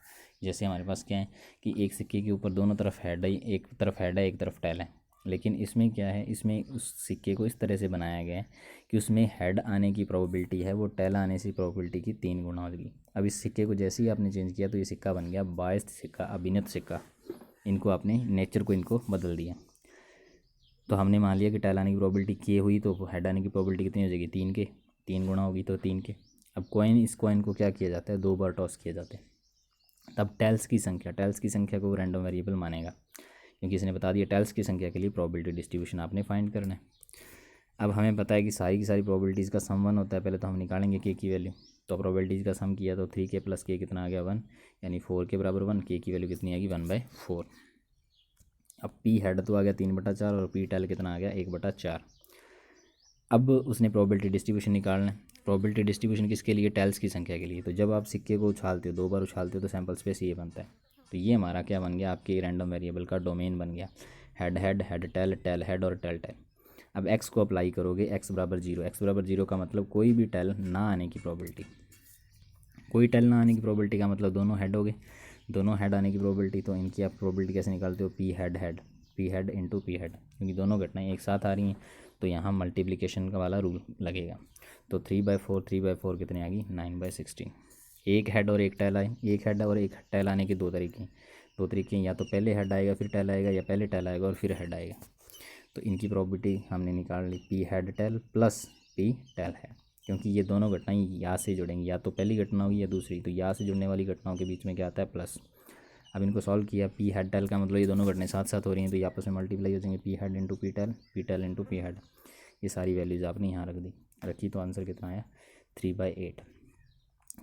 जैसे हमारे पास क्या है कि एक सिक्के के ऊपर दोनों तरफ हेड है, एक तरफ हेड है, एक तरफ टेल है। लेकिन इसमें क्या है, इसमें उस सिक्के को इस तरह से बनाया गया है कि उसमें हेड आने की प्रोबेबिलिटी है वो टेल आने से प्रोबेबिलिटी की 3 गुना होगी। अब इस सिक्के को जैसे ही आपने चेंज किया तो ये सिक्का बन गया बायस्ड सिक्का, अभिनत सिक्का। इनको आपने नेचर को इनको बदल दिया। तो हमने मान लिया कि टेल आने की प्रोबेबिलिटी के हुई तो हेड आने की प्रोबेबिलिटी कितनी हो जाएगी, 3 के, 3 गुना होगी तो 3 के। अब कॉइन, इस कॉइन को क्या किया जाता है, 2 बार टॉस किया जाता है। तब टेल्स की संख्या को रैंडम वेरिएबल मानेगा, क्योंकि इसने बता दिया टेल्स की संख्या के लिए प्रोबेबिलिटी डिस्ट्रीब्यूशन आपने फाइंड करना है। अब हमें पता है कि सारी की सारी प्रोबेबिलिटीज़ का सम 1 होता है। पहले तो हम निकालेंगे के की वैल्यू। तो प्रोबेबिलिटीज़ का सम किया तो 3 के प्लस के कितना आ गया 1, यानी 4 के बराबर 1। के की वैल्यू कितनी आएगी 1/4। अब पी हेड तो आ गया 3/4 और पी टेल कितना आ गया 1/4। अब उसने प्रोबेबिलिटी डिस्ट्रीब्यूशन निकालना है। प्रोबेबिलिटी डिस्ट्रीब्यूशन किसके लिए, टेल्स की संख्या के लिए। तो जब आप सिक्के को उछालते हो, 2 बार उछालते हो तो सैंपल स्पेस ये बनता है। तो ये हमारा क्या बन गया, आपके रैंडम वेरिएबल का डोमेन बन गया। Head head, head tail, tail head और टेल टेल। अब एक्स को अप्लाई करोगे, एक्स बराबर 0। एक्स बराबर 0 का मतलब कोई भी टेल ना आने की प्रोबेबिलिटी। कोई टेल ना आने की प्रोबेबिलिटी का मतलब दोनों हेड हो गए, दोनों हेड आने की प्रोबेबिलिटी। तो इनकी आप प्रोबेबिलिटी कैसे निकालते हो, P head head, P head into P head, क्योंकि दोनों घटनाएं एक साथ आ रही हैं तो यहाँ मल्टीप्लिकेशन का वाला रूल लगेगा। तो 3/4, 3/4 कितने आ गई 9/16। एक हेड और एक टेल आए, एक हेड और एक टेल आने के दो तरीके हैं, या तो पहले हेड आएगा फिर टेल आएगा, या पहले टेल आएगा और फिर हेड आएगा। तो इनकी प्रोबेबिलिटी हमने निकाल ली, P head tail plus P tail है, क्योंकि ये दोनों घटनाएं या से जुड़ेंगी, या तो पहली घटना होगी या दूसरी। तो या से जुड़ने वाली घटनाओं के बीच में क्या आता है, प्लस। अब इनको सॉल्व किया, पी हेड टेल का मतलब ये दोनों घटनाएं साथ साथ हो रही हैं तो ये आपस में मल्टीप्लाई हो जाएंगे, P head into P tail into P head. ये सारी वैल्यूज़ आपने यहाँ रखी तो आंसर कितना आया 3/8।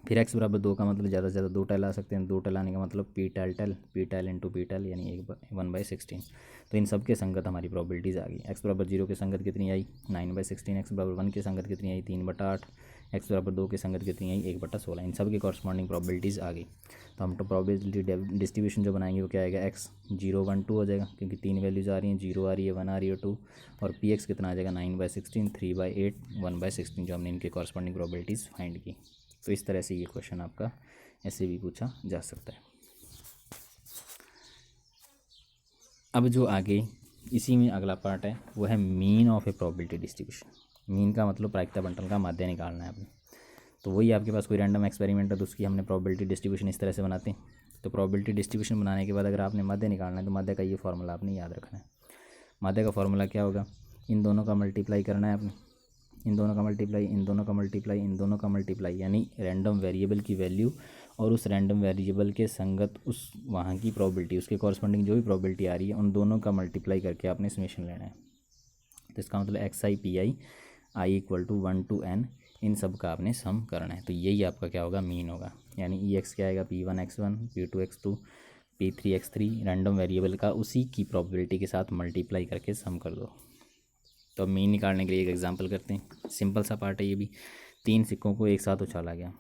फिर एक्स बराबर 2 का मतलब ज़्यादा से ज़्यादा 2 टेल आ सकते हैं। 2 टेल आने का मतलब P tail into P tail, यानी 1/16। तो इन सब के संगत हमारी प्रोबेबिलिटीज़ आ गई। एक्स बराबर 0 के संगत कितनी आई 9/16। एक्स बराबर 1 के संगत कितनी आई 3/8। एक्स बराबर 2 के संगत कितनी आई 1/16। इन सब के कॉरस्पॉन्डिंग प्रोबेबिलिटीज़ आ गई। तो हम तो प्रोबेबिलिटी डिस्ट्रीब्यूशन जो बनाएंगे वो क्या आएगा, एक्स 0 1 2 हो जाएगा, क्योंकि 3 वैल्यूज़ आ रही हैं, 0 आ रही है, 1 आ रही है, 2। और पी एक्स कितना आ जाएगा 9/16, 3/8, 1/16, जो हमने इनके कॉरस्पॉन्डिंग प्रोबेबिलिटीज़ फाइंड की। तो इस तरह से ये क्वेश्चन आपका ऐसे भी पूछा जा सकता है। अब जो आगे इसी में अगला पार्ट है वो है mean of A probability distribution. Mean का मतलब प्रायिकता बंटन का माध्य निकालना है आपने। तो वही आपके पास कोई रैंडम एक्सपेरिमेंट है तो उसकी हमने प्रोबेबिलिटी डिस्ट्रीब्यूशन इस तरह से बनाते हैं। तो प्रोबेबिलिटी डिस्ट्रीब्यूशन बनाने के बाद अगर आपने माध्य निकालना है तो माध्य का ये फार्मूला आपने याद रखना है। माध्य का फार्मूला क्या होगा, इन दोनों का मल्टीप्लाई करना है आपने, इन दोनों का मल्टीप्लाई, इन दोनों का मल्टीप्लाई, इन दोनों का मल्टीप्लाई, यानी रैंडम वेरिएबल की वैल्यू और उस रैंडम वेरिएबल के संगत उस वहाँ की प्रोबेबिलिटी, उसके कॉरस्पॉन्डिंग जो भी प्रोबेबिलिटी आ रही है उन दोनों का मल्टीप्लाई करके आपने समेशन लेना है। तो इसका मतलब x I P i i equal to 1 to n, इन सब का आपने सम करना है। तो यही आपका क्या होगा, मीन होगा। यानी ई एक्स क्या आएगा, P1 x1, P2 x2, P3 x3, random variable का उसी की प्रोबेबिलिटी के साथ मल्टीप्लाई करके सम कर दो। तो अब मीन निकालने के लिए एक एग्जांपल करते हैं। सिंपल सा पार्ट है ये भी। 3 सिक्कों को एक साथ उछाला गया।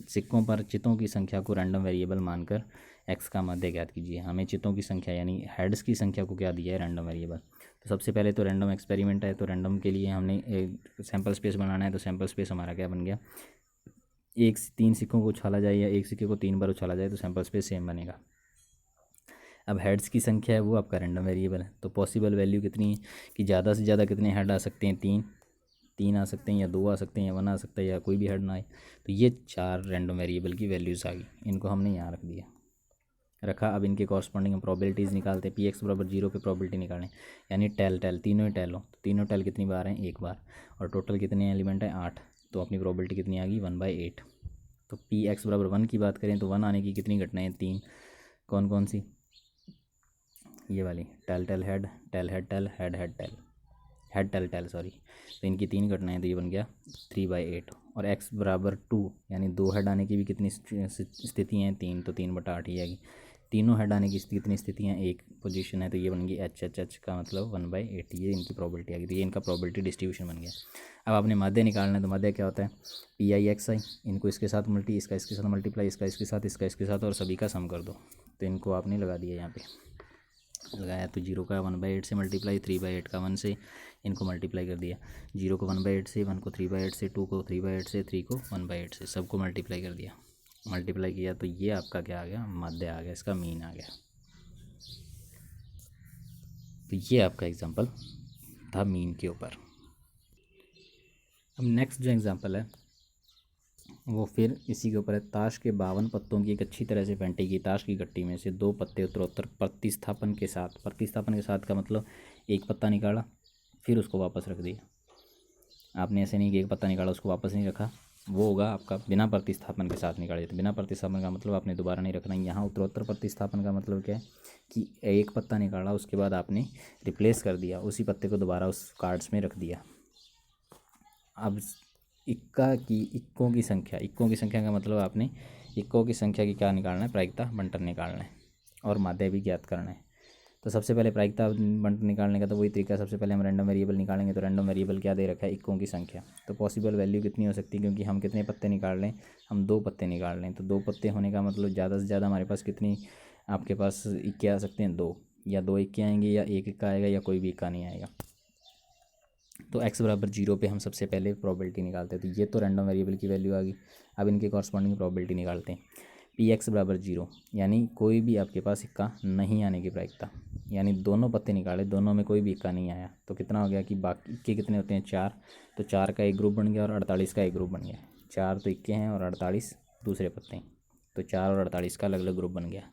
सिक्कों पर चितों की संख्या को रैंडम वेरिएबल मानकर एक्स का माध्य ज्ञात कीजिए। हमें चितों की संख्या यानी हेड्स की संख्या को क्या दिया है, रैंडम वेरिएबल। तो सबसे पहले तो रैंडम एक्सपेरिमेंट है, तो रैंडम के लिए हमने एक सैम्पल स्पेस बनाना है। तो सैम्पल स्पेस हमारा क्या बन गया, 3 सिक्कों को उछाला जाए या एक सिक्के को 3 बार उछाला जाए तो सैम्पल स्पेस सेम बनेगा। अब हेड्स की संख्या है वो आपका रैंडम वेरिएबल है। तो पॉसिबल वैल्यू कितनी है कि ज़्यादा से ज़्यादा कितने हेड आ सकते हैं, 3 आ सकते हैं, या 2 आ सकते हैं, या 1 आ सकता है, या कोई भी हेड ना आए। तो ये 4 रैंडम वेरिएबल की वैल्यूज़ आ गई, इनको हमने यहाँ रखा। अब इनके कॉरस्पॉन्डिंग हम प्रोबेबिलिटीज़ निकालते हैं। पी एक्स बराबर 0 पे प्रोबेबिलिटी निकालें, यानी टेल तीनों ही टेल हो। तो तीनों टेल कितनी बार हैं, एक बार, और टोटल कितने एलिमेंट हैं 8। तो अपनी प्रोबेबिलिटी कितनी आ गई 1/8। तो पी एक्स बराबर 1 की बात करें तो 1 आने की कितनी घटनाएँ हैं, 3। कौन कौन सी, ये वाली tail head, tail head tail, head head tail, head tail sorry. तो इनकी 3 घटनाएं, तो ये बन गया 3/8। और x बराबर 2, यानी 2 हेड आने की भी कितनी स्थितियाँ हैं, 3। तो 3/8 ही आएगी। तीनों हेड आने की कितनी स्थितियाँ, एक पोजीशन है, तो ये बन गई एच का मतलब 1/8। ये इनकी प्रोबेबिलिटी आ गई। तो ये इनका प्रोबेबिलिटी डिस्ट्रीब्यूशन बन गया। अब आपने माध्य निकालना है। तो माध्य क्या होता है, पी आई एक्स आई, इनको इसके साथ इसका इसके साथ मल्टीप्लाई, इसका इसके साथ, इसका इसके साथ, और सभी का सम कर दो। तो इनको आपने लगा दिया यहाँ पे, लगाया तो 0 का 1/8 से मल्टीप्लाई, 3/8 का 1 से, इनको मल्टीप्लाई कर दिया। 0 को 1/8 से, 1 को 3/8 से, 2 को 3/8 से, 3 को 1/8 से, सबको मल्टीप्लाई कर दिया। मल्टीप्लाई किया तो ये आपका क्या आ गया, माध्य आ गया, इसका मीन आ गया। तो ये आपका एग्जांपल था मीन के ऊपर। अब नेक्स्ट जो एग्जांपल है वो फिर इसी के ऊपर है। ताश के 52 पत्तों की एक अच्छी तरह से फेंटी गई ताश की गट्टी में से 2 पत्ते उत्तरोत्तर प्रतिस्थापन के साथ का मतलब एक पत्ता निकाला फिर उसको वापस रख दिया। आपने ऐसे नहीं कि एक पत्ता निकाला उसको वापस नहीं रखा, वो होगा आपका बिना प्रतिस्थापन के साथ निकाले। तो बिना प्रतिस्थापन का मतलब आपने दोबारा नहीं रखना। यहाँ उत्तरोत्तर प्रतिस्थापन का मतलब क्या है कि एक पत्ता निकाला उसके बाद आपने रिप्लेस कर दिया, उसी पत्ते को दोबारा उस कार्ड्स में रख दिया। अब इक्कों की संख्या का मतलब आपने इक्कों की संख्या की क्या निकालना है, प्रायिकता बंटन निकालना है और माध्य भी ज्ञात करना है। तो सबसे पहले प्रायिकता बंटन निकालने का तो वही तरीका, सबसे पहले हम रैंडम वेरिएबल निकालेंगे। तो रैंडम वेरिएबल क्या दे रखा है, इक्कों की संख्या। तो पॉसिबल वैल्यू कितनी हो सकती है, क्योंकि हम कितने पत्ते निकाल रहे हैं, हम 2 पत्ते निकाल रहे हैं। तो 2 पत्ते होने का मतलब ज़्यादा से ज़्यादा हमारे पास कितनी आपके पास इक्के आ सकते हैं, 2 या 2 इक्के आएंगे या एक इक्का आएगा या कोई भी इक्का नहीं आएगा। तो x बराबर 0 पे हम सबसे पहले प्रोबेबिलिटी निकालते हैं। तो ये तो रैंडम वेरिएबल की वैल्यू आ गई। अब इनके कॉरस्पॉन्डिंग प्रोबेबिलिटी निकालते हैं। पी एक्स बराबर 0 यानी कोई भी आपके पास इक्का नहीं आने की प्रायिकता, यानी दोनों पत्ते निकाले, दोनों में कोई भी इक्का नहीं आया। तो कितना हो गया कि बाकी इक्के कितने होते हैं, 4। तो 4 का एक ग्रुप बन गया और 48 का एक ग्रुप बन गया। 4 तो इक्के हैं और 48 दूसरे पत्ते हैं, तो 4 और 48 का अलग अलग ग्रुप बन गया।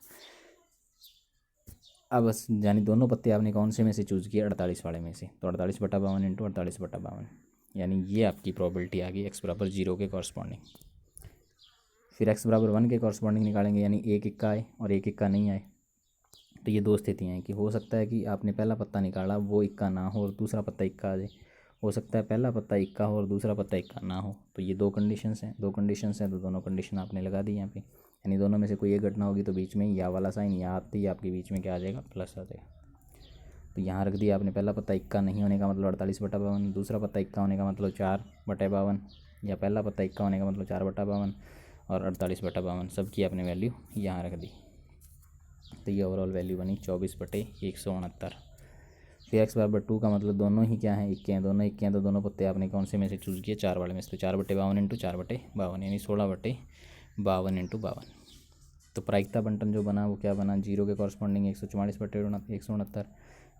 अब बस यानी दोनों पत्ते आपने कौन से में से चूज़ किए, 48 वाले में से। तो 48/52 इंटू 48/52 यानी ये आपकी प्रोबेबिलिटी आ गई x बराबर 0 के कॉरस्पॉन्डिंग। फिर x बराबर 1 के कॉरस्पॉन्डिंग निकालेंगे, यानी एक इक्का आए और एक इक्का नहीं आए। तो ये 2 स्थितियाँ हैं कि हो सकता है कि आपने पहला पत्ता निकाला वो इक्का ना हो और दूसरा पत्ता इक्का आ जाए, हो सकता है पहला पत्ता इक्का हो और दूसरा पत्ता इक्का ना हो। तो ये 2 कंडीशंस हैं, तो दोनों कंडीशन आपने लगा दी यहाँ पे। यानी दोनों में से कोई एक घटना होगी तो बीच में या वाला साइन या आते ही आपके बीच में क्या आ जाएगा, प्लस आ जाएगा। तो यहाँ रख दिया आपने, पहला पत्ता इक्का नहीं होने का मतलब 48/52, दूसरा पत्ता इक्का होने का मतलब 4/52, या पहला पत्ता इक्का होने का मतलब 4/52 और 48/52 सब की आपने वैल्यू यहाँ रख दी। तो ये ओवरऑल वैल्यू बनी 24/169। फिर x बराबर 2 का मतलब दोनों ही क्या हैं, इक्के हैं, दोनों इक्के हैं। तो दोनों पत्ते आपने कौन से में से चूज़ किए, 4 वाले में से। तो 4/52 इंटू 4/52 यानी 16/52 इंटू 52। तो प्रायिकता बंटन जो बना वो क्या बना, 0 के कॉरस्पॉन्डिंग 144/169,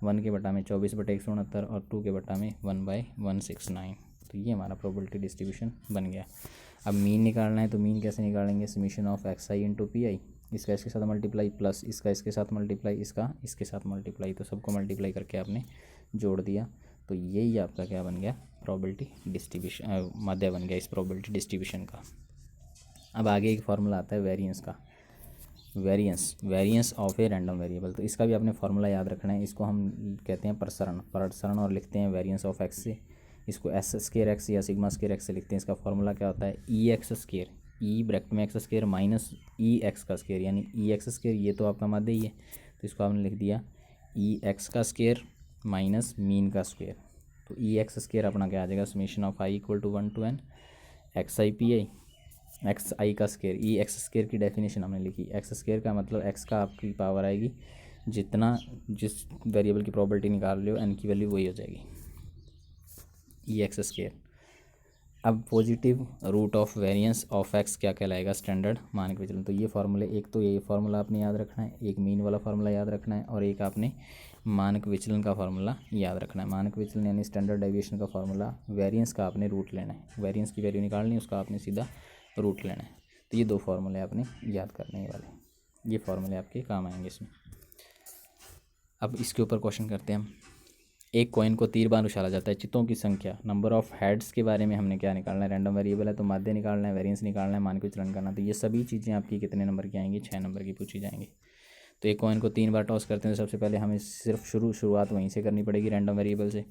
1 के बटा में 24/169 और 2 के बटा में 1/169। तो ये हमारा प्रोबेबिलिटी डिस्ट्रीब्यूशन बन गया। अब मीन निकालना है, तो मीन कैसे निकालेंगे, summation of x I into P I, इसका इसके साथ मल्टीप्लाई प्लस इसका इसके साथ मल्टीप्लाई, इसका इसके साथ मल्टीप्लाई। तो सबको मल्टीप्लाई करके आपने जोड़ दिया। तो यही आपका क्या बन गया, प्रोबेबिलिटी डिस्ट्रीब्यूशन, माध्य बन गया इस प्रोबेबिलिटी डिस्ट्रीब्यूशन का। अब आगे एक फार्मूला आता है वेरिएंस का, variance of a random variable. तो इसका भी आपने फार्मूला याद रखना है। इसको हम कहते हैं प्रसरण और लिखते हैं वेरिएंस ऑफ एक्स से। इसको एस स्केयर एक्स या सिग्मा स्केयर एक्स से लिखते हैं। इसका फार्मूला क्या होता है, ई एक्स स्केयर, ई ब्रैकेट में एक्स स्केयर माइनस ई एक्स का स्केयर, यानी ई एक्स स्केयर ये तो आपका माध्य ही है, तो इसको आपने लिख दिया ई एक्स का स्केयर माइनस मीन का स्क्वेयर। तो ई एक्स स्केयर अपना क्या आ जाएगा, summation of I equal to 1 to n X I P I, X I का स्केयर। ई एक्स स्केयर की डेफिनेशन हमने लिखी, एक्स स्केयर का मतलब एक्स का आपकी पावर आएगी जितना जिस वेरिएबल की प्रोबेबिलिटी निकाल रहे हो एन की वैल्यू वही हो जाएगी, ई एक्स स्केयर। अब positive root of variance of x क्या कहलाएगा, स्टैंडर्ड मानक विचलन। तो ये फार्मूले, एक तो ये फार्मूला आपने याद रखना है, एक मीन वाला फार्मूला याद रखना है और एक आपने मानक विचलन का फार्मूला याद रखना है। मानक विचलन यानी स्टैंडर्ड डेविएशन का फार्मूला, वेरिएंस का आपने रूट लेना है, वेरिएंस की वैल्यू निकालनी है, उसका आपने सीधा रूट लेना है। तो ये 2 फार्मूले आपने याद करने वाले, ये फार्मूले आपके काम आएंगे इसमें। अब इसके ऊपर क्वेश्चन करते हैं हम। एक कॉइन को 3 बार उछाला जाता है, चित्तों की संख्या, नंबर ऑफ हेड्स के बारे में हमने क्या निकालना है, रैंडम वेरिएबल है तो माध्य निकालना है, वेरिएंस निकालना है, मानक विचलन करना। तो ये सभी चीज़ें आपकी कितने नंबर की आएंगी, 6 नंबर की पूछी जाएंगी। तो एक कॉइन को 3 बार टॉस करते हैं, तो सबसे पहले हमें सिर्फ शुरुआत वहीं से करनी पड़ेगी, रैंडम वेरिएबल से।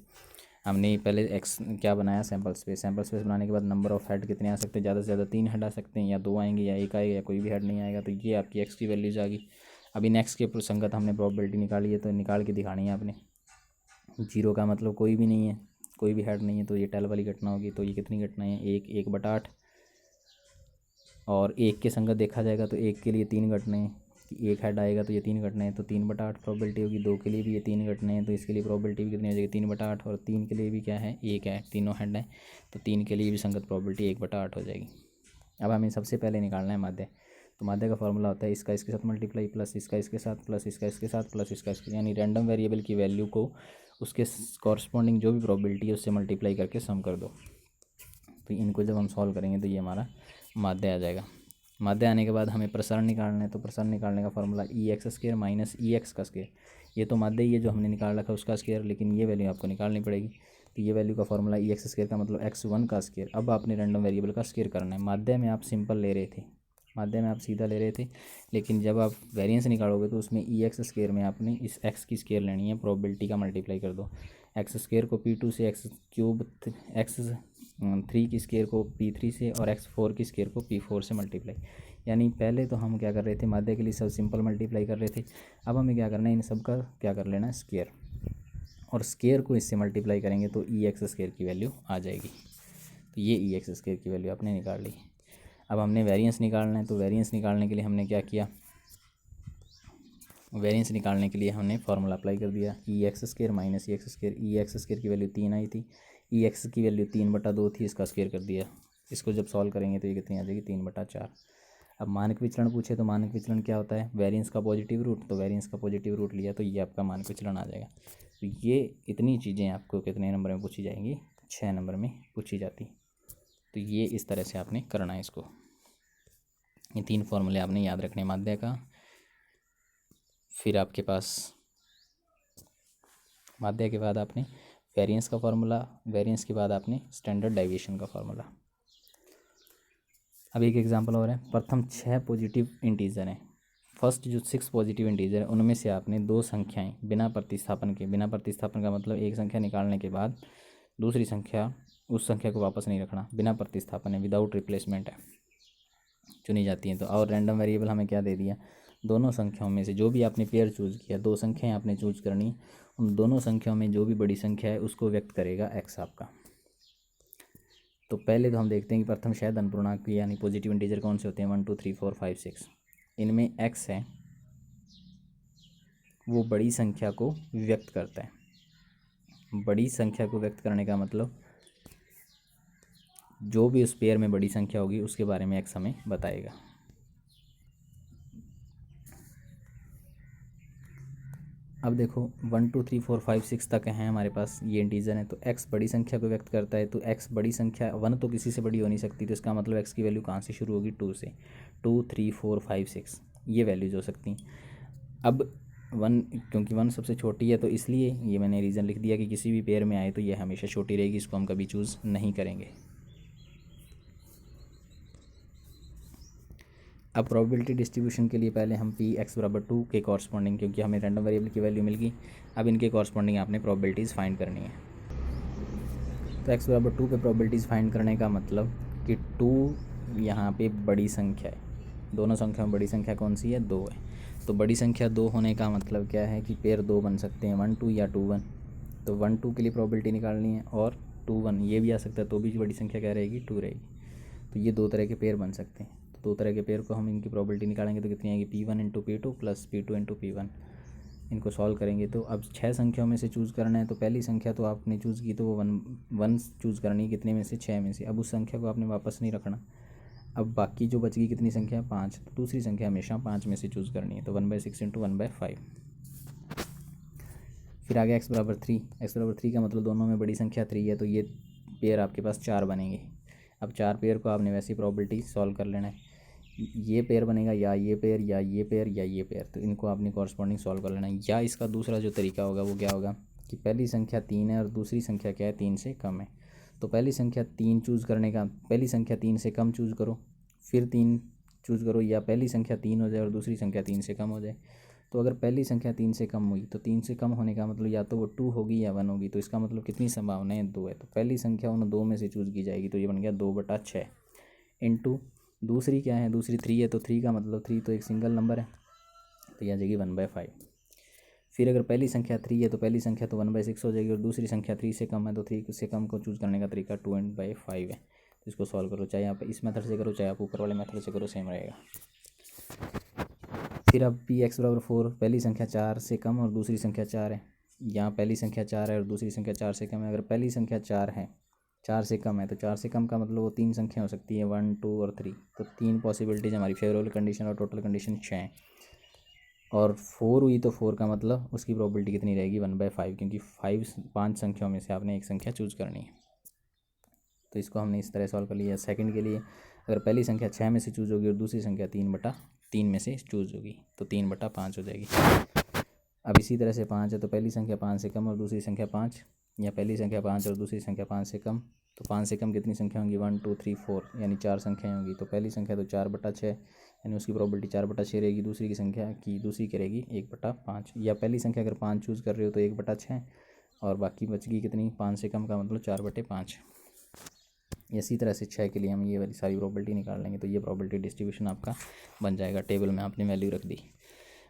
हमने पहले एक्स क्या बनाया, सैम्पल स्पेस बनाने के बाद नंबर ऑफ हेड कितने आ सकते हैं, ज़्यादा से ज़्यादा 3 हेड आ सकते हैं, या 2 आएंगे या 1 आएगा या कोई भी हेड नहीं आएगा। तो ये आपकी एक्स की वैल्यूज आ गई। अभी नेक्स्ट के प्रसंगत हमने प्रोबेबिलिटी निकाली है, तो निकाल के दिखानी है आपने। 0 का मतलब कोई भी नहीं है, कोई भी हेड नहीं है, तो ये टेल वाली घटना होगी। तो ये कितनी घटनाएँ हैं, 1/8 और 1 के संगत देखा जाएगा तो 1 के लिए 3 घटनाएँ हैं, एक हेड आएगा तो ये 3 घटनाएँ, तो 3/8 प्रोबेबिलिटी होगी। 2 के लिए भी ये 3 घटनाएँ हैं, तो इसके लिए प्रोबेबिलिटी भी कितनी हो जाएगी, 3/8। और 3 के लिए भी क्या है, 1 है, तीनों हेड हैं, तो 3 के लिए भी संगत प्रोबेबिलिटी 1/8 हो जाएगी। अब हमें सबसे पहले निकालना है माध्य। तो माध्य का फॉर्मूला होता है इसका इसके साथ मल्टीप्लाई प्लस इसका इसके साथ प्लस इसका इसके साथ प्लस इसका इसके, यानी रैंडम वेरिएबल की वैल्यू को उसके कॉरस्पॉन्डिंग जो भी प्रोबेबिलिटी है उससे मल्टीप्लाई करके सम कर दो। तो इनको जब हम सॉल्व करेंगे तो ये हमारा माध्य आ जाएगा। माध्य आने के बाद हमें प्रसारण निकालना है, तो प्रसारण निकालने का फॉर्मूला ई एक्स स्क्वायर माइनस ई एक्स का स्क्वायर। ये तो माध्य ही है जो हमने निकाल रखा है उसका स्क्वायर, लेकिन ये वैल्यू आपको निकालनी पड़ेगी। तो ये वैल्यू का फॉर्मूला ई एक्स स्क्वायर का मतलब x1 का स्क्वायर। अब आपने रैंडम वेरिएबल का स्क्वायर करना है। माध्य में आप सिंपल ले रहे थे, माध्य में आप सीधा ले रहे थे, लेकिन जब आप वेरिएंस निकालोगे तो उसमें ई एक्स स्क्वायर में आपने इस x की स्क्वायर लेनी है, प्रोबेबिलिटी का मल्टीप्लाई कर दो। एक्स स्क्वायर को P2 से, एक्स क्यूब x3 की स्क्वायर को P3 से और x4 की स्क्वायर को P4 से मल्टीप्लाई। यानी पहले तो हम क्या कर रहे थे, माध्य के लिए सब सिंपल मल्टीप्लाई कर रहे थे। अब हमें क्या करना है, इन सब का क्या कर लेना है स्क्वायर, और स्क्वायर को इससे मल्टीप्लाई करेंगे तो ई एक्स स्क्वायर की वैल्यू आ जाएगी। तो ये ई एक्स स्क्वायर की वैल्यू आपने निकाल ली। अब हमने वेरिएंस निकालना है, तो वेरिएंस निकालने के लिए हमने क्या किया, वेरिएंस निकालने के लिए हमने फार्मूला अप्लाई कर दिया ई एक्स स्क्वायर माइनस ई एक्स स्क्वायर। ई एक्स स्क्वायर की वैल्यू 3 आई थी, ई एक्स की वैल्यू 3/2 थी, इसका स्क्वायर कर दिया। इसको जब सॉल्व करेंगे तो ये कितनी आ जाएगी, 3/4। अब मानक विचलन पूछे तो मानक विचलन क्या होता है, वेरिएंस का पॉजिटिव रूट, तो वेरिएंस का पॉजिटिव रूट लिया तो ये आपका मानक विचलन आ जाएगा। तो ये इतनी चीज़ें आपको कितने नंबर में पूछी जाएंगी, 6 नंबर में पूछी जाती। तो ये इस तरह से आपने करना है इसको। ये 3 फॉर्मूले आपने याद रखने माध्य का, फिर आपके पास माध्य के बाद आपने वेरिएंस का फार्मूला, वेरिएंस के बाद आपने स्टैंडर्ड डेविएशन का फार्मूला। अब एक एग्जांपल और है, प्रथम 6 पॉजिटिव इंटीजर हैं। फर्स्ट जो 6 पॉजिटिव इंटीजर है उनमें से आपने 2 संख्याएं बिना प्रतिस्थापन के, बिना प्रतिस्थापन का मतलब एक संख्या निकालने के बाद दूसरी संख्या, उस संख्या को वापस नहीं रखना, बिना प्रतिस्थापन है, विदाउट रिप्लेसमेंट है, चुनी जाती हैं। तो और रैंडम वेरिएबल हमें क्या दे दिया, दोनों संख्याओं में से जो भी आपने पेयर चूज़ किया, 2 संख्याएं आपने चूज़ करनी, उन दोनों संख्याओं में जो भी बड़ी संख्या है उसको व्यक्त करेगा x आपका। तो पहले तो हम देखते हैं कि प्रथम शायद धनपूर्णांक यानी पॉजिटिव इंटीजर कौन से होते हैं, 1 2 3 4 5 6। इनमें x है वो बड़ी संख्या को व्यक्त करता है। बड़ी संख्या को व्यक्त करने का मतलब जो भी उस पेयर में बड़ी संख्या होगी उसके बारे में x हमें बताएगा। अब देखो 1 2 3 4 5 6 तक हैं हमारे पास ये इंटीजर हैं, तो x बड़ी संख्या को व्यक्त करता है। तो x बड़ी संख्या 1 तो किसी से बड़ी हो नहीं सकती, तो इसका मतलब x की वैल्यू कहाँ से शुरू होगी, 2 से। 2 3 4 5 6 ये वैल्यूज हो सकती। अब 1 क्योंकि 1 सबसे छोटी है तो इसलिए ये मैंने रीज़न लिख दिया कि किसी भी पेयर में आए तो ये हमेशा छोटी रहेगी, इसको हम कभी चूज़ नहीं करेंगे। अब प्रोबेबिलिटी डिस्ट्रीब्यूशन के लिए पहले हम P(x)=2 के कॉरस्पॉन्डिंग, क्योंकि हमें रैंडम वेरिएबल की वैल्यू मिल गई, अब इनके कॉरस्पॉन्डिंग आपने प्रोबेबिलिटीज़ फाइंड करनी है। तो x=2 पे प्रोबेबिलिटीज़ फाइंड करने का मतलब कि 2 यहाँ पे बड़ी संख्या है, दोनों संख्या में बड़ी संख्या कौन सी है, 2 है। तो बड़ी संख्या 2 होने का मतलब क्या है कि पेयर 2 बन सकते हैं, 1 2 या 2 1। तो 1 2 के लिए प्रोबेबिलिटी निकालनी है, और 2 1 ये भी आ सकता है, तो भी बड़ी संख्या क्या रहेगी, 2 रहेगी। तो ये 2 तरह के पेयर बन सकते हैं। तो 2 तरह के पेयर को हम इनकी प्रोबेबिलिटी निकालेंगे तो कितनी आएगी, P1 × P2 plus P2 × P1। इनको सॉल्व करेंगे तो अब 6 संख्याओं में से चूज़ करना है। तो पहली संख्या तो आपने चूज़ की तो वो 1 चूज़ करनी है, कितने में से, 6 में से। अब उस संख्या को आपने वापस नहीं रखना। अब बाकी जो बच गई कितनी संख्या, 5। तो दूसरी संख्या हमेशा 5 में से चूज़ करनी है, तो 1/6 × 1/5। फिर आगे x=3। x=3 का मतलब दोनों में बड़ी संख्या 3 है, तो ये पेयर आपके पास 4 बनेंगे। अब 4 पेयर को आपने वैसी प्रोबेबिलिटी सॉल्व कर लेना है, ये पेयर बनेगा या ये पेयर या ये पेयर या ये पेयर, तो इनको आपने कॉरस्पॉन्डिंग सॉल्व कर लेना है। या इसका दूसरा जो तरीका होगा वो क्या होगा कि पहली संख्या 3 है और दूसरी संख्या क्या है, 3 से कम है। तो पहली संख्या 3 चूज़ करने का, पहली संख्या 3 से कम चूज़ करो, फिर 3 चूज़ करो, या पहली संख्या 3 हो जाए और दूसरी संख्या 3 से कम हो जाए। तो अगर पहली संख्या 3 से कम हुई तो 3 से कम होने का मतलब या तो वो 2 होगी या 1 होगी। तो इसका मतलब कितनी संभावना है, 2 है। तो पहली संख्या उन 2 में से चूज़ की जाएगी, तो ये बन गया 2/6 इंटू दूसरी क्या है, दूसरी 3 है, तो 3 का मतलब 3 तो एक सिंगल नंबर है, तो यह आ जाएगी 1/5। फिर अगर पहली संख्या 3 है तो पहली संख्या तो 1/6 हो जाएगी, और दूसरी संख्या 3 से कम है तो 3 से कम को चूज़ करने का तरीका 2/5 है। तो इसको सॉल्व करो, चाहे आप इस मेथड से करो चाहे आप ऊपर वाले मेथड से करो, सेम रहेगा। फिर अब P(x)=4, पहली संख्या 4 से कम और दूसरी संख्या 4 है। यहाँ पहली संख्या 4 है और दूसरी संख्या 4 से कम है। अगर पहली संख्या 4 है, 4 से कम है, तो 4 से कम का मतलब वो 3 संख्या हो सकती है, 1 2 और 3। तो 3 पॉसिबिलिटीज़ हमारी फेवरेबल कंडीशन और टोटल कंडीशन 6 हैं। और 4 हुई तो 4 का मतलब उसकी प्रोबेबिलिटी कितनी रहेगी, 1/5, क्योंकि 5 संख्याओं में से आपने एक संख्या चूज़ करनी है। तो इसको हमने इस तरह सॉल्व कर लिया। सेकंड के लिए अगर पहली संख्या 6 में से चूज़ होगी और दूसरी संख्या 3/3 में से चूज़ होगी तो 3/5 हो जाएगी। अब इसी तरह से 5 है तो पहली संख्या 5 से कम और दूसरी संख्या 5, या पहली संख्या 5 और दूसरी संख्या 5 से कम, तो 5 से कम कितनी संख्या होंगी, 1 2 3 4, यानी 4 संख्याएँ होंगी। तो पहली संख्या तो 4/6 यानी उसकी प्रोबेबिलिटी 4/6 रहेगी। दूसरी की रहेगी 1/5, या पहली संख्या अगर 5 चूज़ कर रहे हो तो 1/6 और बाकी बच गई कितनी, 5 से कम का मतलब 4/5। इसी तरह से 6 के लिए हम ये वाली सारी प्रोबेबिलिटी निकाल लेंगे। तो ये प्रोबेबिलिटी डिस्ट्रीब्यूशन आपका बन जाएगा। टेबल में आपने वैल्यू रख दी।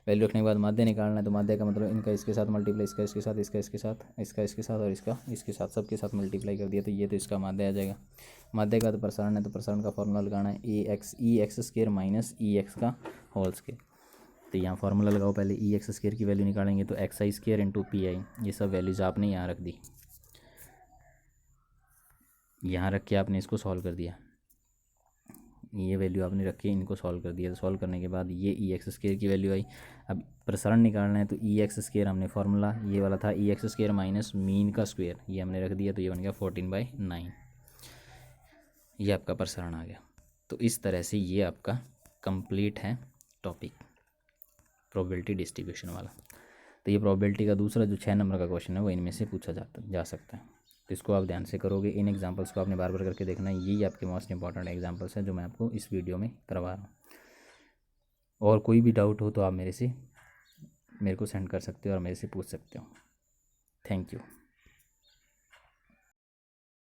वैल्यू रखने के बाद माध्य निकालना है। तो माध्य का मतलब इनका इसके साथ मल्टीप्लाई, इसका इसके साथ, इसका इसके साथ, इसका इसके साथ और इसका इसके साथ, सबके साथ मल्टीप्लाई कर दिया तो ये तो इसका माध्य आ जाएगा। माध्य का तो प्रसारण है, तो प्रसारण का फॉर्मूला लगाना है EX माइनस EX का होल स्क्वायर। तो यहाँ फार्मूला लगाओ, पहले EX स्क्वायर की वैल्यू निकालेंगे तो XI स्क्वायर इंटू PI। ये सब वैल्यूज़ आपने यहाँ रख दी, यहाँ रख के आपने इसको सॉल्व कर दिया। ये वैल्यू आपने रखी, इनको सॉल्व कर दिया। तो सॉल्व करने के बाद ये EX स्क्वायर की वैल्यू आई। अब प्रसारण निकालना है तो EX स्क्वायर हमने फार्मूला ये वाला था, EX स्क्वायर माइनस मीन का स्क्वायर, ये हमने रख दिया तो ये बन गया 14/9। ये आपका प्रसारण आ गया। तो इस तरह से ये आपका कंप्लीट है टॉपिक प्रोबेबिलिटी डिस्ट्रीब्यूशन वाला। तो ये प्रोबेबिलिटी का दूसरा जो 6 नंबर का क्वेश्चन है वो इनमें से पूछा जा सकता है। तो इसको आप ध्यान से करोगे। इन एग्जांपल्स को आपने बार बार करके देखना है। यही आपके मोस्ट इंपॉर्टेंट एग्जांपल्स हैं जो मैं आपको इस वीडियो में करवा रहा हूँ। और कोई भी डाउट हो तो आप मेरे को सेंड कर सकते हो और मेरे से पूछ सकते हो। Thank you.